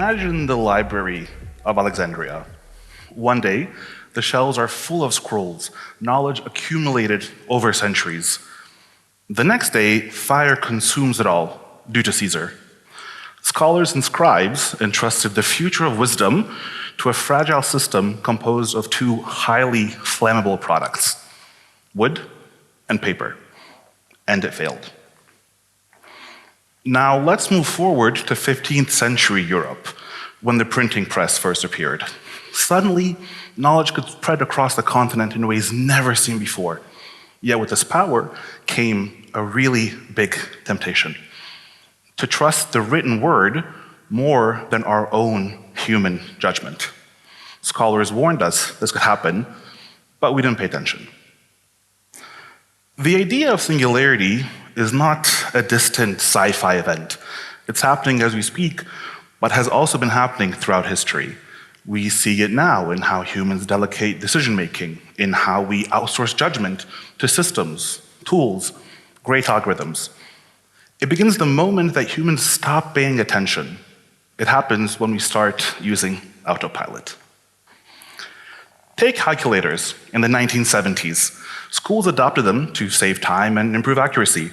Imagine the Library of Alexandria. One day, the shelves are full of scrolls, knowledge accumulated over centuries. The next day, fire consumes it all due to Caesar. Scholars and scribes entrusted the future of wisdom to a fragile system composed of two highly flammable products, wood and paper, and it failed. Now let's move forward to 15th century Europe, when the printing press first appeared. Suddenly, knowledge could spread across the continent in ways never seen before. Yet with this power came a really big temptation: to trust the written word more than our own human judgment. Scholars warned us this could happen, but we didn't pay attention. The idea of singularity is not a distant sci-fi event. It's happening as we speak, but has also been happening throughout history. We see it now in how humans delegate decision-making, in how we outsource judgment to systems, tools, great algorithms. It begins the moment that humans stop paying attention. It happens when we start using autopilot. Take calculators in the 1970s. Schools adopted them to save time and improve accuracy.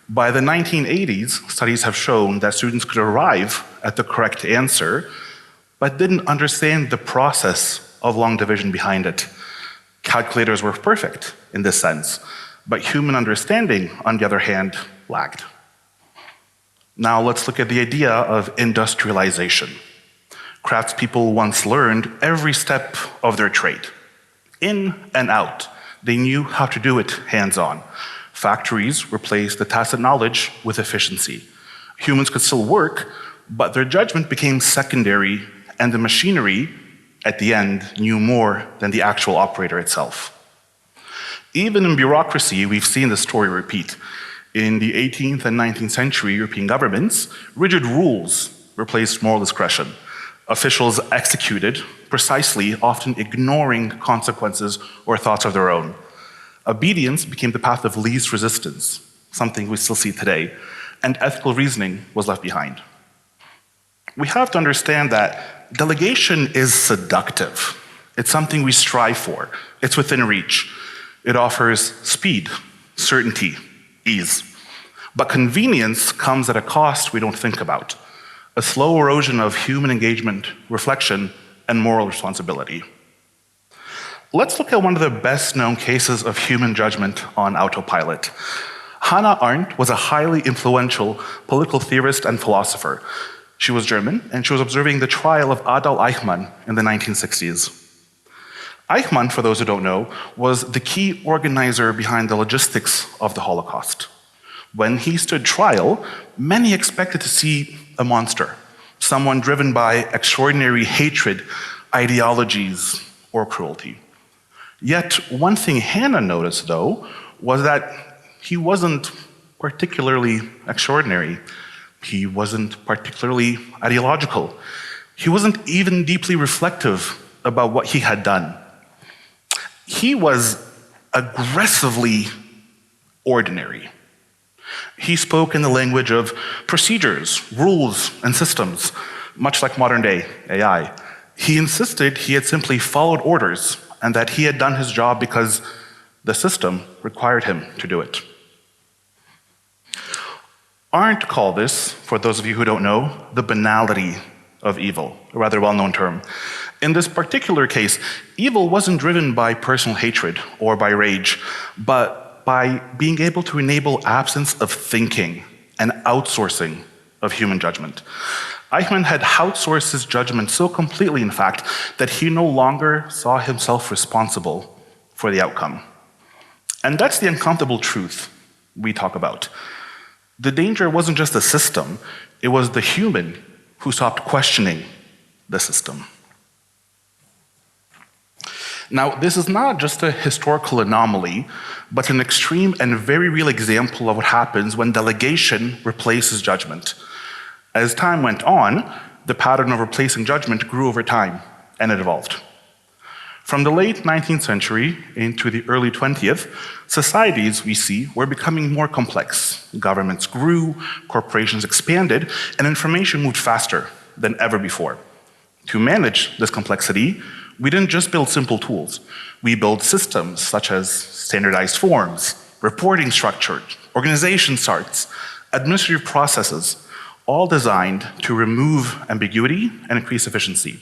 By the 1980s, studies have shown that students could arrive at the correct answer, but didn't understand the process of long division behind it. Calculators were perfect in this sense, but human understanding, on the other hand, lagged. Now let's look at the idea of industrialization. Craftspeople once learned every step of their trade, in and out. They knew how to do it hands-on. Factories replaced the tacit knowledge with efficiency. Humans could still work, but their judgment became secondary, and the machinery, at the end, knew more than the actual operator itself. Even in bureaucracy, we've seen this story repeat. In the 18th and 19th century European governments, rigid rules replaced moral discretion. Officials executed precisely, often ignoring consequences or thoughts of their own. Obedience became the path of least resistance, something we still see today, and ethical reasoning was left behind. We have to understand that delegation is seductive. It's something we strive for. It's within reach. It offers speed, certainty, ease. But convenience comes at a cost we don't think about: a slow erosion of human engagement, reflection, and moral responsibility. Let's look at one of the best-known cases of human judgment on autopilot. Hannah Arendt was a highly influential political theorist and philosopher. She was German, and she was observing the trial of Adolf Eichmann in the 1960s. Eichmann, for those who don't know, was the key organizer behind the logistics of the Holocaust. When he stood trial, many expected to see a monster, someone driven by extraordinary hatred, ideologies, or cruelty. Yet, one thing Hannah noticed, though, was that he wasn't particularly extraordinary. He wasn't particularly ideological. He wasn't even deeply reflective about what he had done. He was aggressively ordinary. He spoke in the language of procedures, rules, and systems, much like modern-day AI. He insisted he had simply followed orders and that he had done his job because the system required him to do it. Arendt called this, for those of you who don't know, the banality of evil, a rather well-known term. In this particular case, evil wasn't driven by personal hatred or by rage, but by being able to enable absence of thinking and outsourcing of human judgment. Eichmann had outsourced his judgment so completely, in fact, that he no longer saw himself responsible for the outcome. And that's the uncomfortable truth we talk about. The danger wasn't just the system, it was the human who stopped questioning the system. Now, this is not just a historical anomaly, but an extreme and very real example of what happens when delegation replaces judgment. As time went on, the pattern of replacing judgment grew over time, and it evolved. From the late 19th century into the early 20th, societies, we see, were becoming more complex. Governments grew, corporations expanded, and information moved faster than ever before. To manage this complexity, we didn't just build simple tools. We built systems such as standardized forms, reporting structures, organization charts, administrative processes, all designed to remove ambiguity and increase efficiency.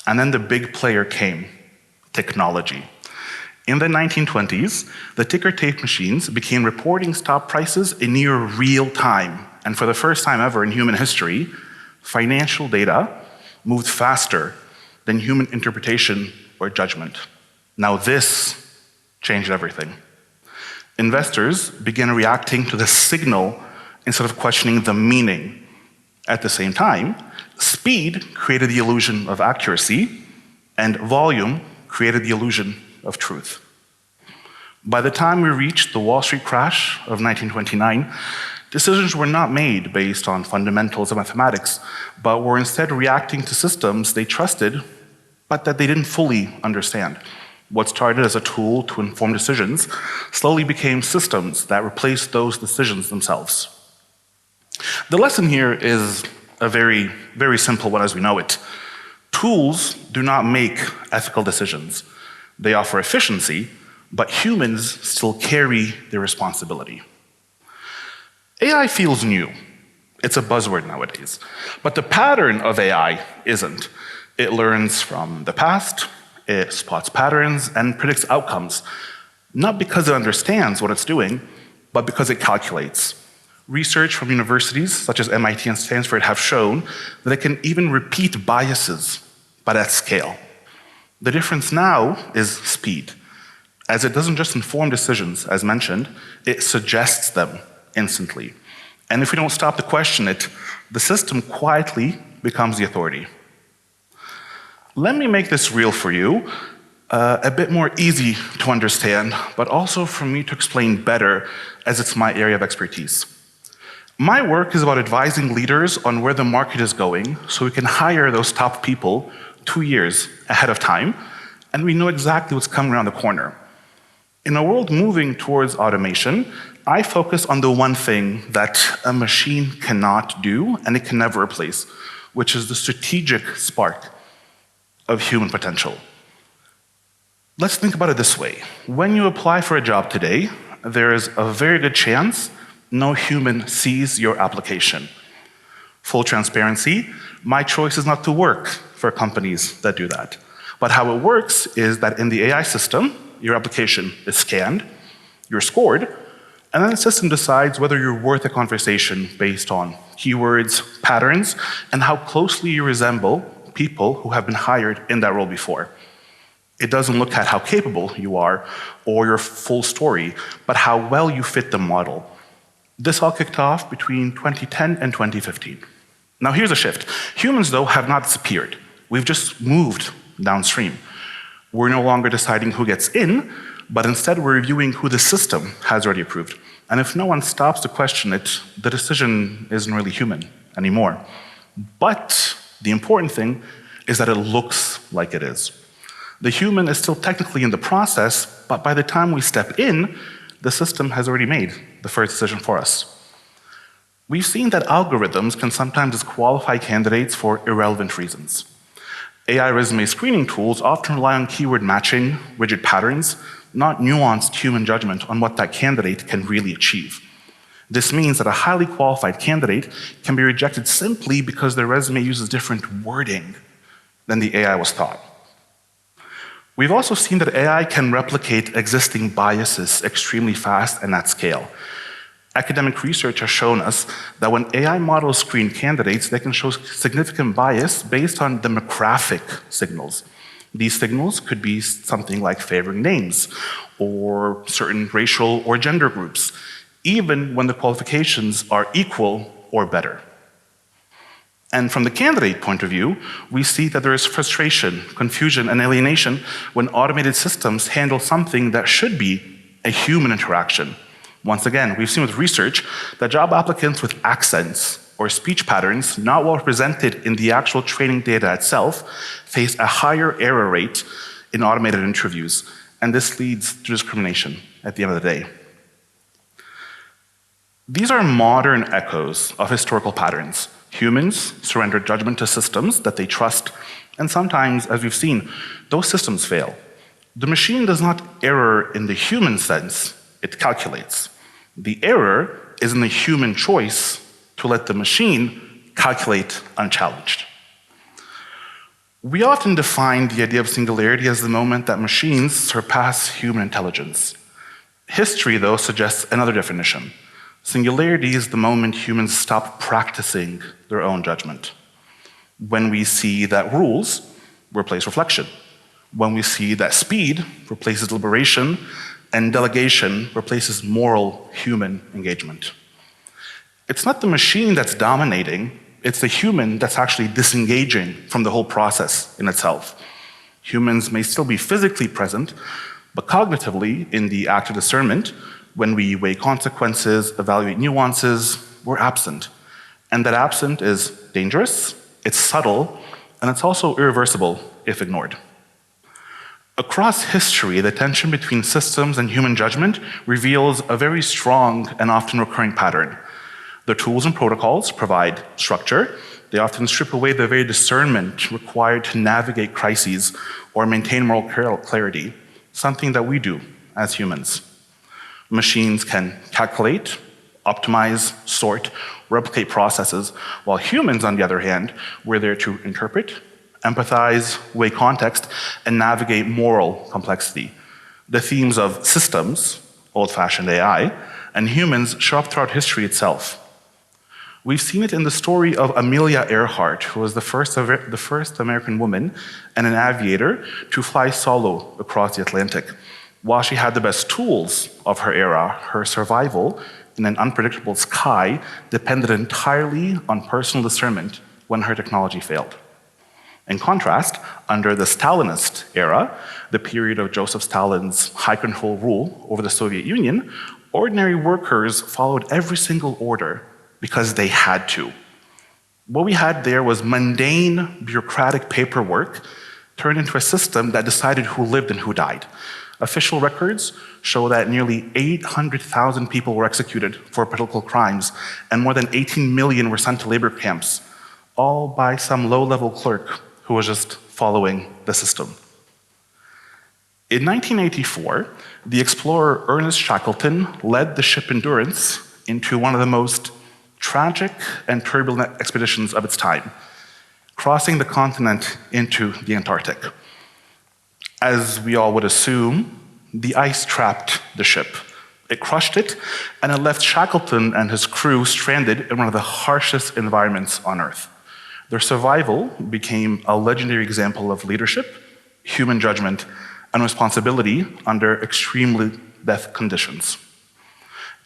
And then the big player came, technology. In the 1920s, the ticker tape machines began reporting stock prices in near real time. And for the first time ever in human history, financial data moved faster than human interpretation or judgment. Now this changed everything. Investors began reacting to the signal instead of questioning the meaning. At the same time, speed created the illusion of accuracy, and volume created the illusion of truth. By the time we reached the Wall Street crash of 1929, decisions were not made based on fundamentals of mathematics, but were instead reacting to systems they trusted, but that they didn't fully understand. What started as a tool to inform decisions slowly became systems that replaced those decisions themselves. The lesson here is a very, very simple one as we know it. Tools do not make ethical decisions. They offer efficiency, but humans still carry the responsibility. AI feels new. It's a buzzword nowadays. But the pattern of AI isn't. It learns from the past, it spots patterns, and predicts outcomes, not because it understands what it's doing, but because it calculates. Research from universities such as MIT and Stanford have shown that it can even repeat biases, but at scale. The difference now is speed. As it doesn't just inform decisions, as mentioned, it suggests them instantly. And if we don't stop to question it, the system quietly becomes the authority. Let me make this real for you, a bit more easy to understand, but also for me to explain better as it's my area of expertise. My work is about advising leaders on where the market is going so we can hire those top people 2 years ahead of time, and we know exactly what's coming around the corner. In a world moving towards automation, I focus on the one thing that a machine cannot do and it can never replace, which is the strategic spark of human potential. Let's think about it this way. When you apply for a job today, there is a very good chance no human sees your application. Full transparency, my choice is not to work for companies that do that. But how it works is that in the AI system, your application is scanned, you're scored, and then the system decides whether you're worth a conversation based on keywords, patterns, and how closely you resemble people who have been hired in that role before. It doesn't look at how capable you are or your full story, but how well you fit the model. This all kicked off between 2010 and 2015. Now here's a shift. Humans, though, have not disappeared. We've just moved downstream. We're no longer deciding who gets in, but instead we're reviewing who the system has already approved. And if no one stops to question it, the decision isn't really human anymore. But the important thing is that it looks like it is. The human is still technically in the process, but by the time we step in, the system has already made the first decision for us. We've seen that algorithms can sometimes disqualify candidates for irrelevant reasons. AI resume screening tools often rely on keyword matching, rigid patterns, not nuanced human judgment on what that candidate can really achieve. This means that a highly qualified candidate can be rejected simply because their resume uses different wording than the AI was taught. We've also seen that AI can replicate existing biases extremely fast and at scale. Academic research has shown us that when AI models screen candidates, they can show significant bias based on demographic signals. These signals could be something like favoring names or certain racial or gender groups, even when the qualifications are equal or better. And from the candidate point of view, we see that there is frustration, confusion, and alienation when automated systems handle something that should be a human interaction. Once again, we've seen with research that job applicants with accents or speech patterns not well represented in the actual training data itself face a higher error rate in automated interviews, and this leads to discrimination at the end of the day. These are modern echoes of historical patterns. Humans surrender judgment to systems that they trust, and sometimes, as we've seen, those systems fail. The machine does not error in the human sense, it calculates. The error is in the human choice to let the machine calculate unchallenged. We often define the idea of singularity as the moment that machines surpass human intelligence. History, though, suggests another definition. Singularity is the moment humans stop practicing their own judgment. When we see that rules replace reflection. When we see that speed replaces deliberation and delegation replaces moral human engagement. It's not the machine that's dominating, it's the human that's actually disengaging from the whole process in itself. Humans may still be physically present, but cognitively, in the act of discernment, when we weigh consequences, evaluate nuances, we're absent. And that absent is dangerous, it's subtle, and it's also irreversible if ignored. Across history, the tension between systems and human judgment reveals a very strong and often recurring pattern. The tools and protocols provide structure. They often strip away the very discernment required to navigate crises or maintain moral clarity, something that we do as humans. Machines can calculate, optimize, sort, replicate processes, while humans, on the other hand, we're there to interpret, empathize, weigh context, and navigate moral complexity. The themes of systems, old-fashioned AI, and humans show up throughout history itself. We've seen it in the story of Amelia Earhart, who was the first American woman and an aviator to fly solo across the Atlantic. While she had the best tools of her era, her survival in an unpredictable sky depended entirely on personal discernment when her technology failed. In contrast, under the Stalinist era, the period of Joseph Stalin's high-control rule over the Soviet Union, ordinary workers followed every single order because they had to. What we had there was mundane, bureaucratic paperwork turned into a system that decided who lived and who died. Official records show that nearly 800,000 people were executed for political crimes, and more than 18 million were sent to labor camps, all by some low-level clerk who was just following the system. In 1984, the explorer Ernest Shackleton led the ship Endurance into one of the most tragic and turbulent expeditions of its time, crossing the continent into the Antarctic. As we all would assume, the ice trapped the ship. It crushed it, and it left Shackleton and his crew stranded in one of the harshest environments on Earth. Their survival became a legendary example of leadership, human judgment, and responsibility under extremely death conditions.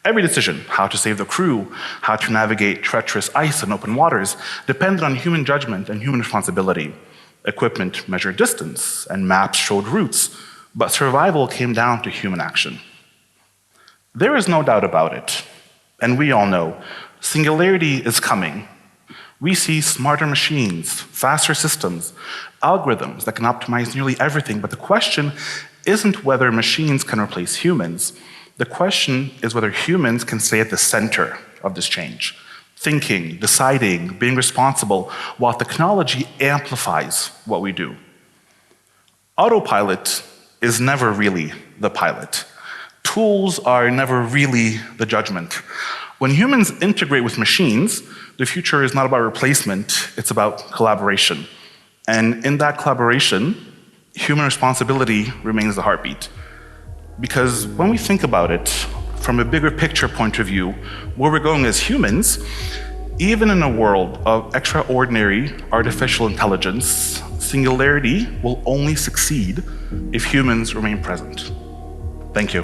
Every decision, how to save the crew, how to navigate treacherous ice and open waters, depended on human judgment and human responsibility. Equipment measured distance, and maps showed routes, but survival came down to human action. There is no doubt about it, and we all know, singularity is coming. We see smarter machines, faster systems, algorithms that can optimize nearly everything, but the question isn't whether machines can replace humans. The question is whether humans can stay at the center of this change, thinking, deciding, being responsible, while technology amplifies what we do. Autopilot is never really the pilot. Tools are never really the judgment. When humans integrate with machines, the future is not about replacement, it's about collaboration. And in that collaboration, human responsibility remains the heartbeat. Because when we think about it, from a bigger picture point of view, where we're going as humans, even in a world of extraordinary artificial intelligence, singularity will only succeed if humans remain present. Thank you.